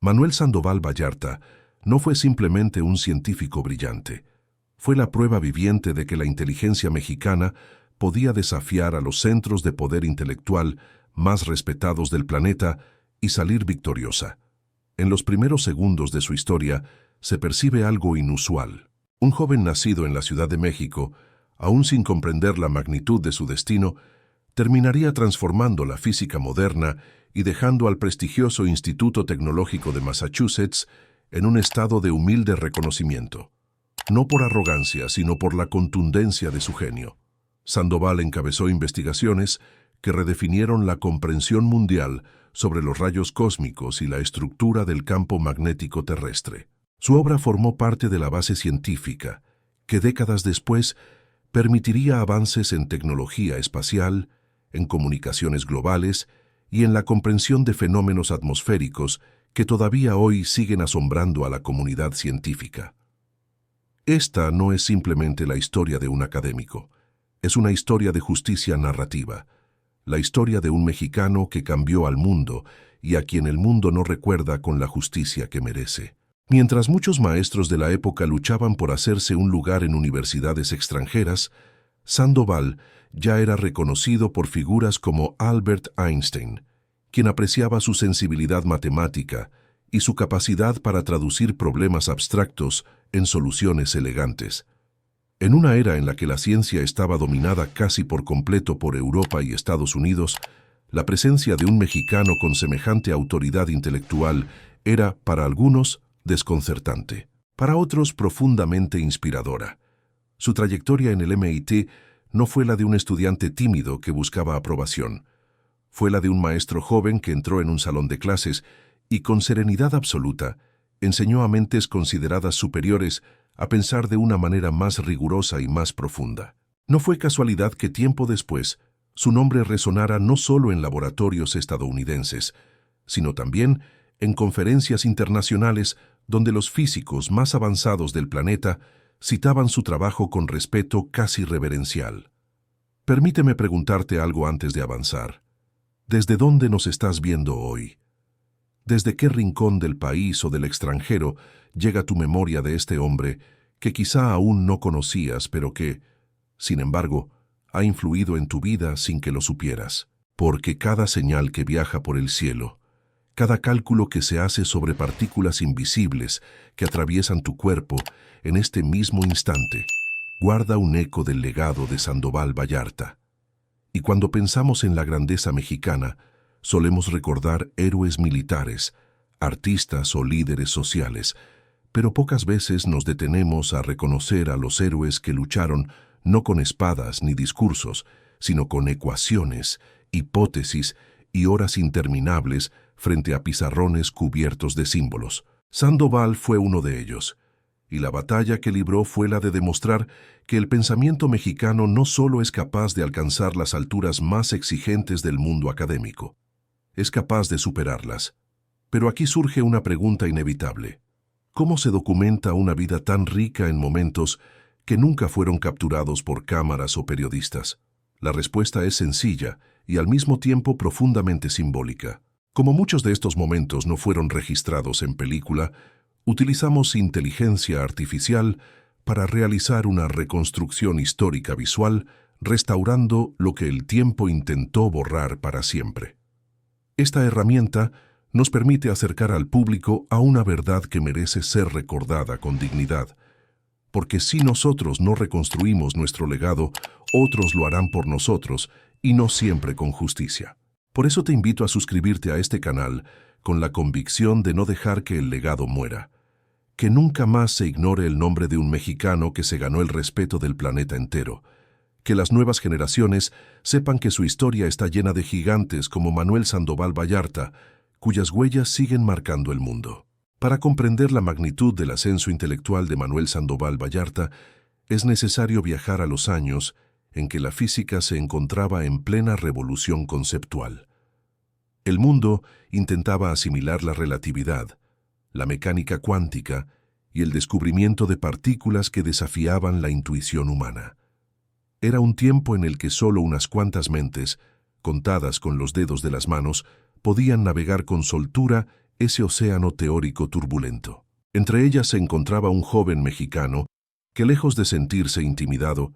Manuel Sandoval Vallarta no fue simplemente un científico brillante. Fue la prueba viviente de que la inteligencia mexicana podía desafiar a los centros de poder intelectual más respetados del planeta y salir victoriosa. En los primeros segundos de su historia se percibe algo inusual. Un joven nacido en la Ciudad de México, aún sin comprender la magnitud de su destino, terminaría transformando la física moderna y dejando al prestigioso Instituto Tecnológico de Massachusetts en un estado de humilde reconocimiento. No por arrogancia, sino por la contundencia de su genio. Sandoval encabezó investigaciones que redefinieron la comprensión mundial sobre los rayos cósmicos y la estructura del campo magnético terrestre. Su obra formó parte de la base científica, que décadas después permitiría avances en tecnología espacial, en comunicaciones globales y en la comprensión de fenómenos atmosféricos que todavía hoy siguen asombrando a la comunidad científica. Esta no es simplemente la historia de un académico, es una historia de justicia narrativa, la historia de un mexicano que cambió al mundo y a quien el mundo no recuerda con la justicia que merece. Mientras muchos maestros de la época luchaban por hacerse un lugar en universidades extranjeras, Sandoval ya era reconocido por figuras como Albert Einstein, quien apreciaba su sensibilidad matemática y su capacidad para traducir problemas abstractos en soluciones elegantes. En una era en la que la ciencia estaba dominada casi por completo por Europa y Estados Unidos, la presencia de un mexicano con semejante autoridad intelectual era, para algunos, desconcertante, para otros profundamente inspiradora. Su trayectoria en el MIT no fue la de un estudiante tímido que buscaba aprobación. Fue la de un maestro joven que entró en un salón de clases y, con serenidad absoluta, enseñó a mentes consideradas superiores a pensar de una manera más rigurosa y más profunda. No fue casualidad que tiempo después su nombre resonara no solo en laboratorios estadounidenses, sino también en conferencias internacionales donde los físicos más avanzados del planeta citaban su trabajo con respeto casi reverencial. Permíteme preguntarte algo antes de avanzar. ¿Desde dónde nos estás viendo hoy? ¿Desde qué rincón del país o del extranjero llega tu memoria de este hombre que quizá aún no conocías, pero que, sin embargo, ha influido en tu vida sin que lo supieras? Porque cada señal que viaja por el cielo, cada cálculo que se hace sobre partículas invisibles que atraviesan tu cuerpo en este mismo instante, guarda un eco del legado de Sandoval Vallarta. Y cuando pensamos en la grandeza mexicana, solemos recordar héroes militares, artistas o líderes sociales, pero pocas veces nos detenemos a reconocer a los héroes que lucharon no con espadas ni discursos, sino con ecuaciones, hipótesis y horas interminables frente a pizarrones cubiertos de símbolos. Sandoval fue uno de ellos, y la batalla que libró fue la de demostrar que el pensamiento mexicano no solo es capaz de alcanzar las alturas más exigentes del mundo académico, es capaz de superarlas. Pero aquí surge una pregunta inevitable. ¿Cómo se documenta una vida tan rica en momentos que nunca fueron capturados por cámaras o periodistas? La respuesta es sencilla y al mismo tiempo profundamente simbólica. Como muchos de estos momentos no fueron registrados en película, utilizamos inteligencia artificial para realizar una reconstrucción histórica visual, restaurando lo que el tiempo intentó borrar para siempre. Esta herramienta nos permite acercar al público a una verdad que merece ser recordada con dignidad, porque si nosotros no reconstruimos nuestro legado, otros lo harán por nosotros y no siempre con justicia. Por eso te invito a suscribirte a este canal con la convicción de no dejar que el legado muera, que nunca más se ignore el nombre de un mexicano que se ganó el respeto del planeta entero, que las nuevas generaciones sepan que su historia está llena de gigantes como Manuel Sandoval Vallarta, cuyas huellas siguen marcando el mundo. Para comprender la magnitud del ascenso intelectual de Manuel Sandoval Vallarta, es necesario viajar a los años en que la física se encontraba en plena revolución conceptual. El mundo intentaba asimilar la relatividad, la mecánica cuántica y el descubrimiento de partículas que desafiaban la intuición humana. Era un tiempo en el que solo unas cuantas mentes, contadas con los dedos de las manos, podían navegar con soltura ese océano teórico turbulento. Entre ellas se encontraba un joven mexicano que, lejos de sentirse intimidado,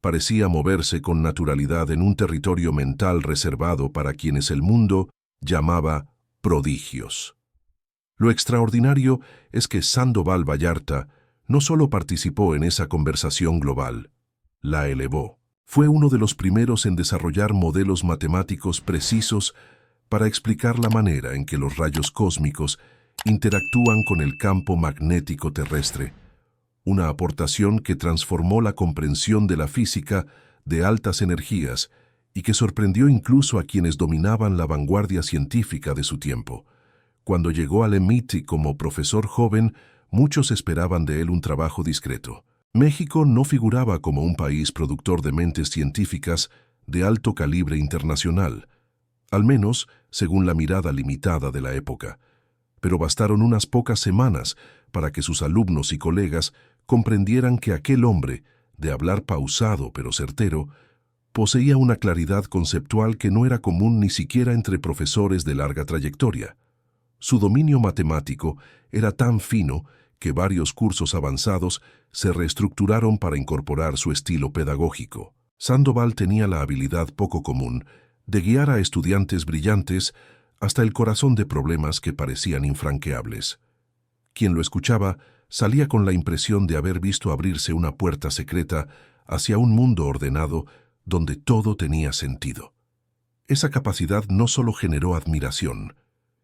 parecía moverse con naturalidad en un territorio mental reservado para quienes el mundo llamaba prodigios. Lo extraordinario es que Sandoval Vallarta no solo participó en esa conversación global, la elevó. Fue uno de los primeros en desarrollar modelos matemáticos precisos para explicar la manera en que los rayos cósmicos interactúan con el campo magnético terrestre, una aportación que transformó la comprensión de la física de altas energías y que sorprendió incluso a quienes dominaban la vanguardia científica de su tiempo. Cuando llegó al MIT como profesor joven, muchos esperaban de él un trabajo discreto. México no figuraba como un país productor de mentes científicas de alto calibre internacional, al menos según la mirada limitada de la época. Pero bastaron unas pocas semanas para que sus alumnos y colegas comprendieran que aquel hombre, de hablar pausado pero certero, poseía una claridad conceptual que no era común ni siquiera entre profesores de larga trayectoria. Su dominio matemático era tan fino que varios cursos avanzados se reestructuraron para incorporar su estilo pedagógico. Sandoval tenía la habilidad poco común de guiar a estudiantes brillantes hasta el corazón de problemas que parecían infranqueables. Quien lo escuchaba salía con la impresión de haber visto abrirse una puerta secreta hacia un mundo ordenado donde todo tenía sentido. Esa capacidad no solo generó admiración,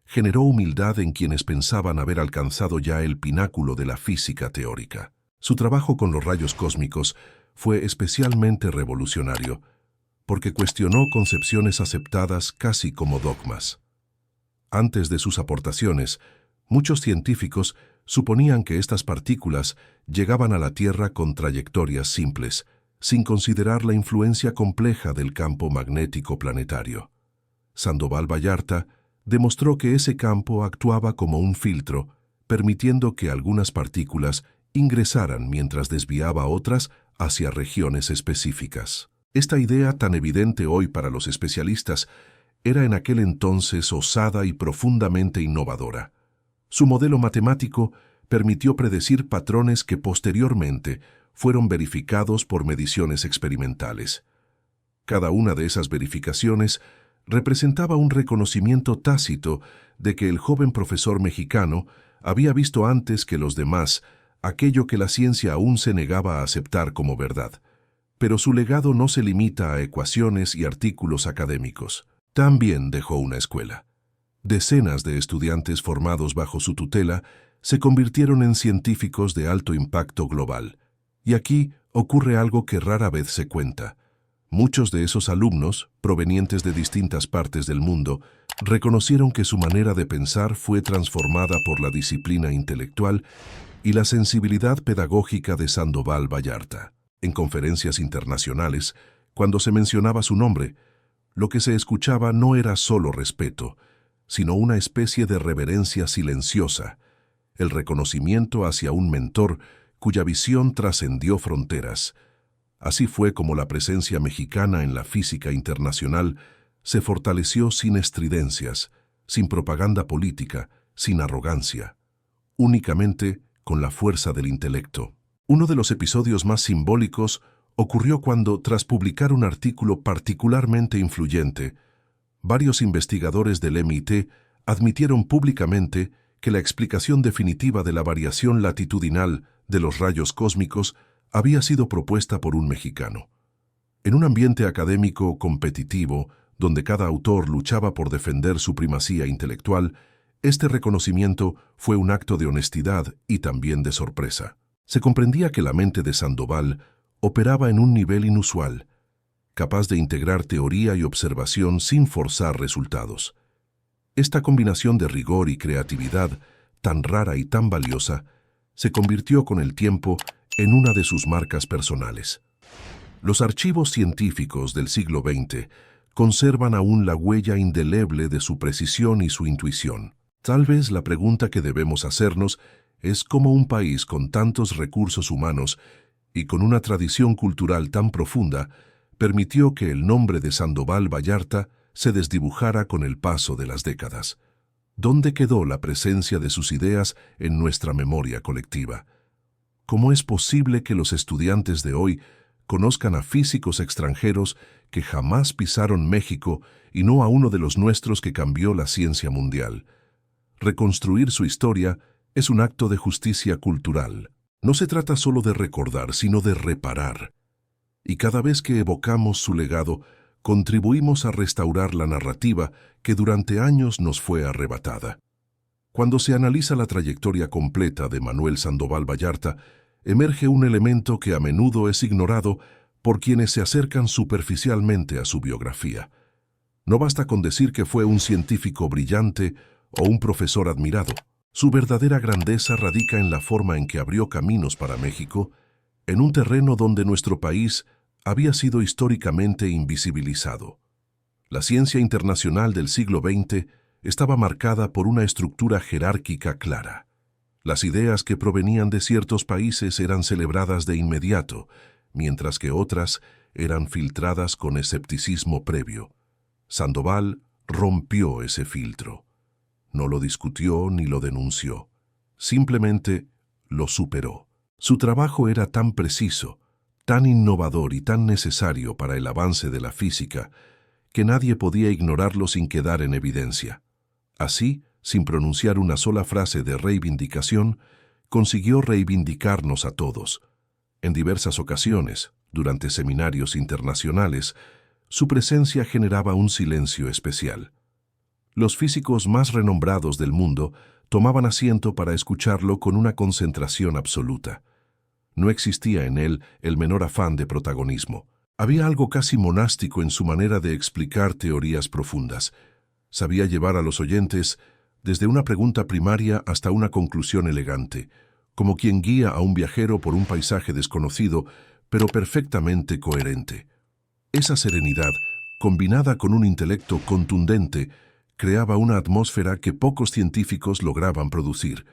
generó humildad en quienes pensaban haber alcanzado ya el pináculo de la física teórica. Su trabajo con los rayos cósmicos fue especialmente revolucionario, porque cuestionó concepciones aceptadas casi como dogmas. Antes de sus aportaciones, muchos científicos suponían que estas partículas llegaban a la Tierra con trayectorias simples, sin considerar la influencia compleja del campo magnético planetario. Sandoval Vallarta demostró que ese campo actuaba como un filtro, permitiendo que algunas partículas ingresaran mientras desviaba otras hacia regiones específicas. Esta idea, tan evidente hoy para los especialistas, era en aquel entonces osada y profundamente innovadora. Su modelo matemático permitió predecir patrones que posteriormente fueron verificados por mediciones experimentales. Cada una de esas verificaciones representaba un reconocimiento tácito de que el joven profesor mexicano había visto antes que los demás aquello que la ciencia aún se negaba a aceptar como verdad. Pero su legado no se limita a ecuaciones y artículos académicos. También dejó una escuela. Decenas de estudiantes formados bajo su tutela se convirtieron en científicos de alto impacto global. Y aquí ocurre algo que rara vez se cuenta. Muchos de esos alumnos, provenientes de distintas partes del mundo, reconocieron que su manera de pensar fue transformada por la disciplina intelectual y la sensibilidad pedagógica de Sandoval Vallarta. En conferencias internacionales, cuando se mencionaba su nombre, lo que se escuchaba no era solo respeto, sino una especie de reverencia silenciosa, el reconocimiento hacia un mentor cuya visión trascendió fronteras. Así fue como la presencia mexicana en la física internacional se fortaleció sin estridencias, sin propaganda política, sin arrogancia, únicamente con la fuerza del intelecto. Uno de los episodios más simbólicos ocurrió cuando, tras publicar un artículo particularmente influyente, varios investigadores del MIT admitieron públicamente que la explicación definitiva de la variación latitudinal de los rayos cósmicos había sido propuesta por un mexicano. En un ambiente académico competitivo, donde cada autor luchaba por defender su primacía intelectual, este reconocimiento fue un acto de honestidad y también de sorpresa. Se comprendía que la mente de Sandoval operaba en un nivel inusual, capaz de integrar teoría y observación sin forzar resultados. Esta combinación de rigor y creatividad, tan rara y tan valiosa, se convirtió con el tiempo en una de sus marcas personales. Los archivos científicos del siglo XX conservan aún la huella indeleble de su precisión y su intuición. Tal vez la pregunta que debemos hacernos es cómo un país con tantos recursos humanos y con una tradición cultural tan profunda permitió que el nombre de Sandoval Vallarta se desdibujara con el paso de las décadas. ¿Dónde quedó la presencia de sus ideas en nuestra memoria colectiva? ¿Cómo es posible que los estudiantes de hoy conozcan a físicos extranjeros que jamás pisaron México y no a uno de los nuestros que cambió la ciencia mundial? Reconstruir su historia es un acto de justicia cultural. No se trata solo de recordar, sino de reparar. Y cada vez que evocamos su legado, contribuimos a restaurar la narrativa que durante años nos fue arrebatada. Cuando se analiza la trayectoria completa de Manuel Sandoval Vallarta, emerge un elemento que a menudo es ignorado por quienes se acercan superficialmente a su biografía. No basta con decir que fue un científico brillante o un profesor admirado. Su verdadera grandeza radica en la forma en que abrió caminos para México, en un terreno donde nuestro país había sido históricamente invisibilizado. La ciencia internacional del siglo XX estaba marcada por una estructura jerárquica clara. Las ideas que provenían de ciertos países eran celebradas de inmediato, mientras que otras eran filtradas con escepticismo previo. Sandoval rompió ese filtro. No lo discutió ni lo denunció. Simplemente lo superó. Su trabajo era tan preciso, tan innovador y tan necesario para el avance de la física, que nadie podía ignorarlo sin quedar en evidencia. Así, sin pronunciar una sola frase de reivindicación, consiguió reivindicarnos a todos. En diversas ocasiones, durante seminarios internacionales, su presencia generaba un silencio especial. Los físicos más renombrados del mundo tomaban asiento para escucharlo con una concentración absoluta. No existía en él el menor afán de protagonismo. Había algo casi monástico en su manera de explicar teorías profundas. Sabía llevar a los oyentes desde una pregunta primaria hasta una conclusión elegante, como quien guía a un viajero por un paisaje desconocido, pero perfectamente coherente. Esa serenidad, combinada con un intelecto contundente, creaba una atmósfera que pocos científicos lograban producir.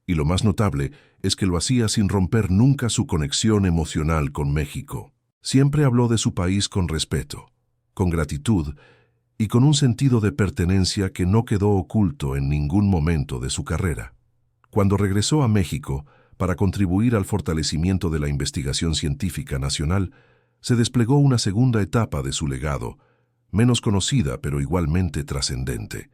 Y lo más notable es que lo hacía sin romper nunca su conexión emocional con México. Siempre habló de su país con respeto, con gratitud y con un sentido de pertenencia que no quedó oculto en ningún momento de su carrera. Cuando regresó a México para contribuir al fortalecimiento de la investigación científica nacional, se desplegó una segunda etapa de su legado, menos conocida pero igualmente trascendente.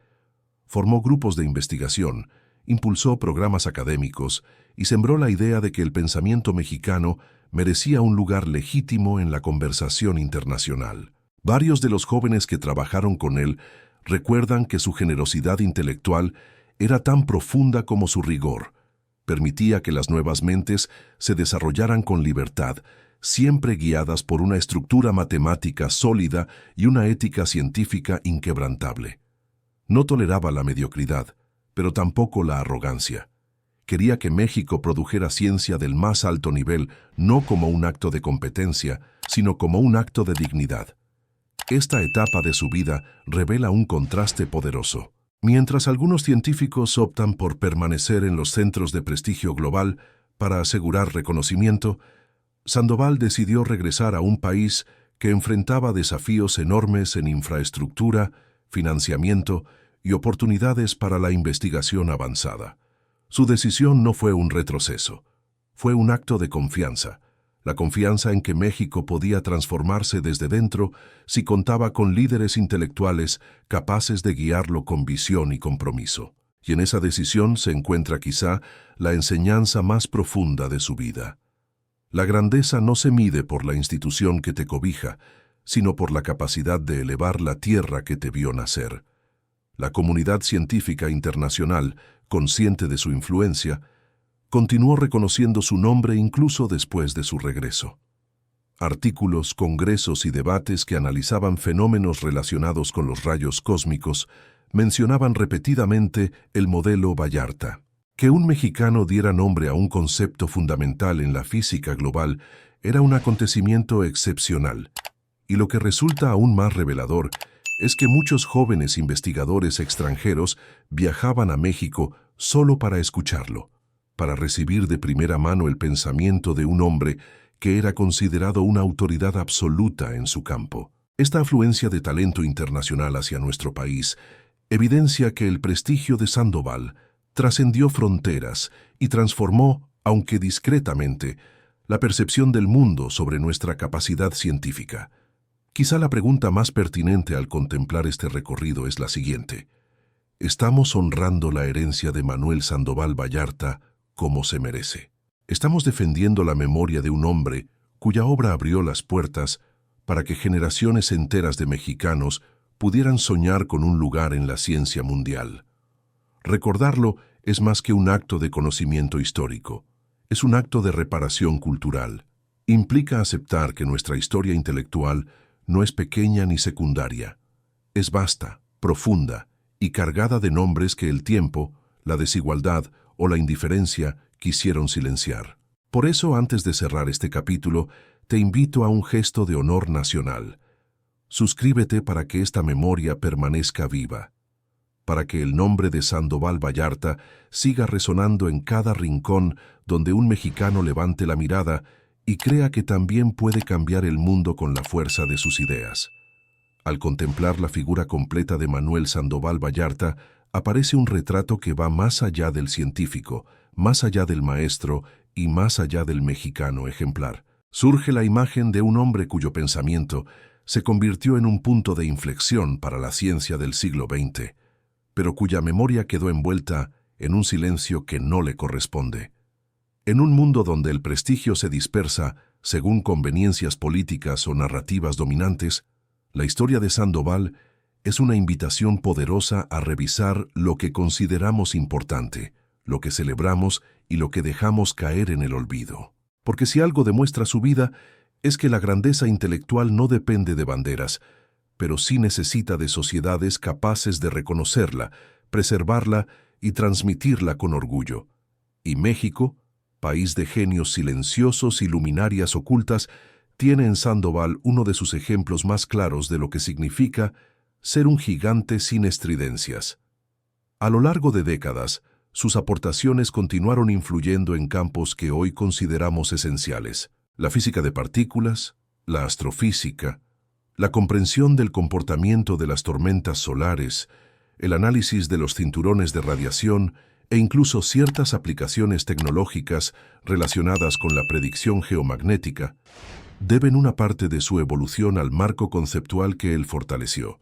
Formó grupos de investigación, impulsó programas académicos y sembró la idea de que el pensamiento mexicano merecía un lugar legítimo en la conversación internacional. Varios de los jóvenes que trabajaron con él recuerdan que su generosidad intelectual era tan profunda como su rigor. Permitía que las nuevas mentes se desarrollaran con libertad, siempre guiadas por una estructura matemática sólida y una ética científica inquebrantable. No toleraba la mediocridad, pero tampoco la arrogancia. Quería que México produjera ciencia del más alto nivel, no como un acto de competencia, sino como un acto de dignidad. Esta etapa de su vida revela un contraste poderoso. Mientras algunos científicos optan por permanecer en los centros de prestigio global para asegurar reconocimiento, Sandoval decidió regresar a un país que enfrentaba desafíos enormes en infraestructura, financiamiento y oportunidades para la investigación avanzada. Su decisión no fue un retroceso, fue un acto de confianza. La confianza en que México podía transformarse desde dentro si contaba con líderes intelectuales capaces de guiarlo con visión y compromiso. Y en esa decisión se encuentra quizá la enseñanza más profunda de su vida. La grandeza no se mide por la institución que te cobija, sino por la capacidad de elevar la tierra que te vio nacer. La comunidad científica internacional, consciente de su influencia, continuó reconociendo su nombre incluso después de su regreso. Artículos, congresos y debates que analizaban fenómenos relacionados con los rayos cósmicos mencionaban repetidamente el modelo Vallarta. Que un mexicano diera nombre a un concepto fundamental en la física global era un acontecimiento excepcional, y lo que resulta aún más revelador es que muchos jóvenes investigadores extranjeros viajaban a México solo para escucharlo, para recibir de primera mano el pensamiento de un hombre que era considerado una autoridad absoluta en su campo. Esta afluencia de talento internacional hacia nuestro país evidencia que el prestigio de Sandoval trascendió fronteras y transformó, aunque discretamente, la percepción del mundo sobre nuestra capacidad científica. Quizá la pregunta más pertinente al contemplar este recorrido es la siguiente: ¿estamos honrando la herencia de Manuel Sandoval Vallarta como se merece? ¿Estamos defendiendo la memoria de un hombre cuya obra abrió las puertas para que generaciones enteras de mexicanos pudieran soñar con un lugar en la ciencia mundial? Recordarlo es más que un acto de conocimiento histórico, es un acto de reparación cultural. Implica aceptar que nuestra historia intelectual no es pequeña ni secundaria, es vasta, profunda y cargada de nombres que el tiempo, la desigualdad o la indiferencia quisieron silenciar. Por eso, antes de cerrar este capítulo, te invito a un gesto de honor nacional. Suscríbete para que esta memoria permanezca viva, para que el nombre de Sandoval Vallarta siga resonando en cada rincón donde un mexicano levante la mirada y crea que también puede cambiar el mundo con la fuerza de sus ideas. Al contemplar la figura completa de Manuel Sandoval Vallarta, aparece un retrato que va más allá del científico, más allá del maestro y más allá del mexicano ejemplar. Surge la imagen de un hombre cuyo pensamiento se convirtió en un punto de inflexión para la ciencia del siglo XX, pero cuya memoria quedó envuelta en un silencio que no le corresponde. En un mundo donde el prestigio se dispersa según conveniencias políticas o narrativas dominantes, la historia de Sandoval es una invitación poderosa a revisar lo que consideramos importante, lo que celebramos y lo que dejamos caer en el olvido. Porque si algo demuestra su vida, es que la grandeza intelectual no depende de banderas, pero sí necesita de sociedades capaces de reconocerla, preservarla y transmitirla con orgullo. Y México, país de genios silenciosos y luminarias ocultas, tiene en Sandoval uno de sus ejemplos más claros de lo que significa ser un gigante sin estridencias. A lo largo de décadas, sus aportaciones continuaron influyendo en campos que hoy consideramos esenciales: la física de partículas, la astrofísica, la comprensión del comportamiento de las tormentas solares, el análisis de los cinturones de radiación e incluso ciertas aplicaciones tecnológicas relacionadas con la predicción geomagnética, deben una parte de su evolución al marco conceptual que él fortaleció.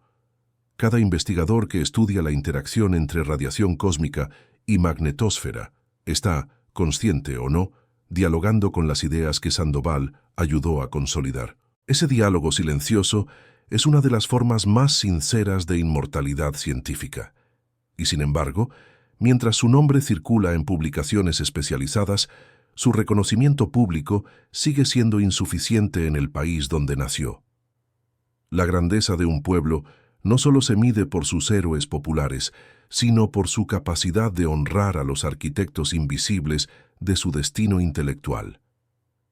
Cada investigador que estudia la interacción entre radiación cósmica y magnetosfera está, consciente o no, dialogando con las ideas que Sandoval ayudó a consolidar. Ese diálogo silencioso es una de las formas más sinceras de inmortalidad científica. Y sin embargo, mientras su nombre circula en publicaciones especializadas, su reconocimiento público sigue siendo insuficiente en el país donde nació. La grandeza de un pueblo no solo se mide por sus héroes populares, sino por su capacidad de honrar a los arquitectos invisibles de su destino intelectual.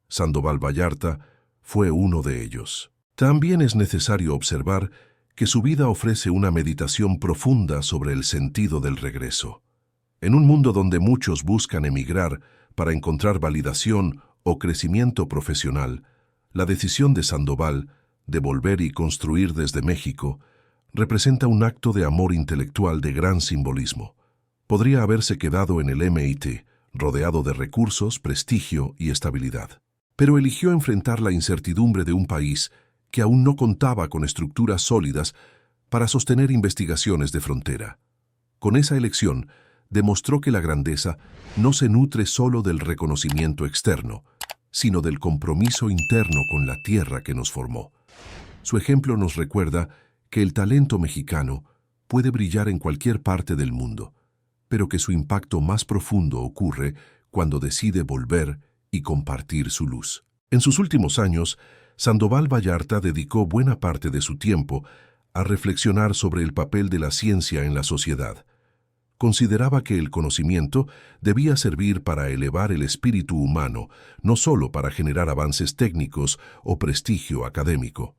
Sandoval Vallarta fue uno de ellos. También es necesario observar que su vida ofrece una meditación profunda sobre el sentido del regreso. En un mundo donde muchos buscan emigrar para encontrar validación o crecimiento profesional, la decisión de Sandoval de volver y construir desde México representa un acto de amor intelectual de gran simbolismo. Podría haberse quedado en el MIT, rodeado de recursos, prestigio y estabilidad. Pero eligió enfrentar la incertidumbre de un país que aún no contaba con estructuras sólidas para sostener investigaciones de frontera. Con esa elección, demostró que la grandeza no se nutre solo del reconocimiento externo, sino del compromiso interno con la tierra que nos formó. Su ejemplo nos recuerda que el talento mexicano puede brillar en cualquier parte del mundo, pero que su impacto más profundo ocurre cuando decide volver y compartir su luz. En sus últimos años, Sandoval Vallarta dedicó buena parte de su tiempo a reflexionar sobre el papel de la ciencia en la sociedad. Consideraba que el conocimiento debía servir para elevar el espíritu humano, no solo para generar avances técnicos o prestigio académico.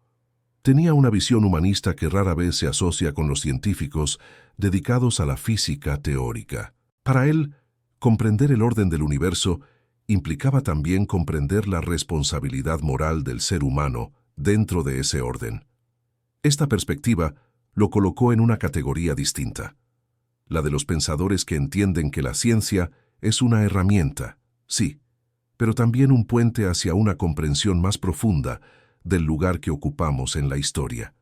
Tenía una visión humanista que rara vez se asocia con los científicos dedicados a la física teórica. Para él, comprender el orden del universo implicaba también comprender la responsabilidad moral del ser humano dentro de ese orden. Esta perspectiva lo colocó en una categoría distinta, la de los pensadores que entienden que la ciencia es una herramienta, sí, pero también un puente hacia una comprensión más profunda del lugar que ocupamos en la historia.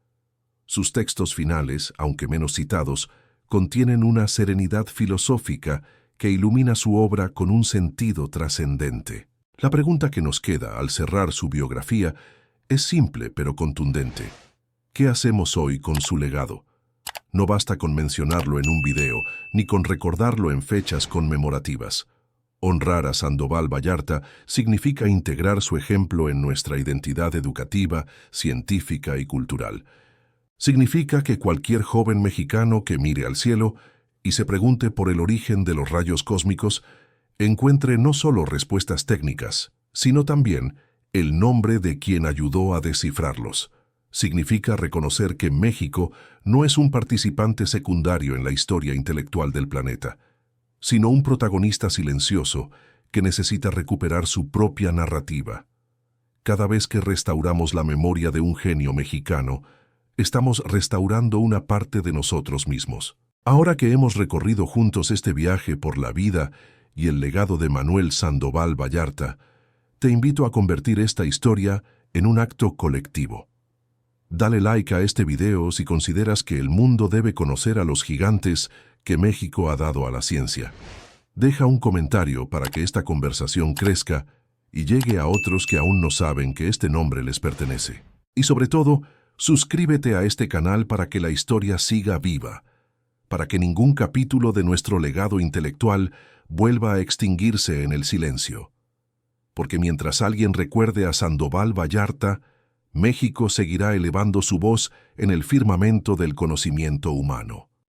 Sus textos finales, aunque menos citados, contienen una serenidad filosófica que ilumina su obra con un sentido trascendente. La pregunta que nos queda al cerrar su biografía es simple pero contundente. ¿Qué hacemos hoy con su legado? No basta con mencionarlo en un video, ni con recordarlo en fechas conmemorativas. Honrar a Sandoval Vallarta significa integrar su ejemplo en nuestra identidad educativa, científica y cultural. Significa que cualquier joven mexicano que mire al cielo y se pregunte por el origen de los rayos cósmicos, encuentre no solo respuestas técnicas, sino también el nombre de quien ayudó a descifrarlos. Significa reconocer que México no es un participante secundario en la historia intelectual del planeta, sino un protagonista silencioso que necesita recuperar su propia narrativa. Cada vez que restauramos la memoria de un genio mexicano, estamos restaurando una parte de nosotros mismos. Ahora que hemos recorrido juntos este viaje por la vida y el legado de Manuel Sandoval Vallarta, te invito a convertir esta historia en un acto colectivo. Dale like a este video si consideras que el mundo debe conocer a los gigantes que México ha dado a la ciencia. Deja un comentario para que esta conversación crezca y llegue a otros que aún no saben que este nombre les pertenece. Y sobre todo, suscríbete a este canal para que la historia siga viva, para que ningún capítulo de nuestro legado intelectual vuelva a extinguirse en el silencio. Porque mientras alguien recuerde a Sandoval Vallarta, México seguirá elevando su voz en el firmamento del conocimiento humano.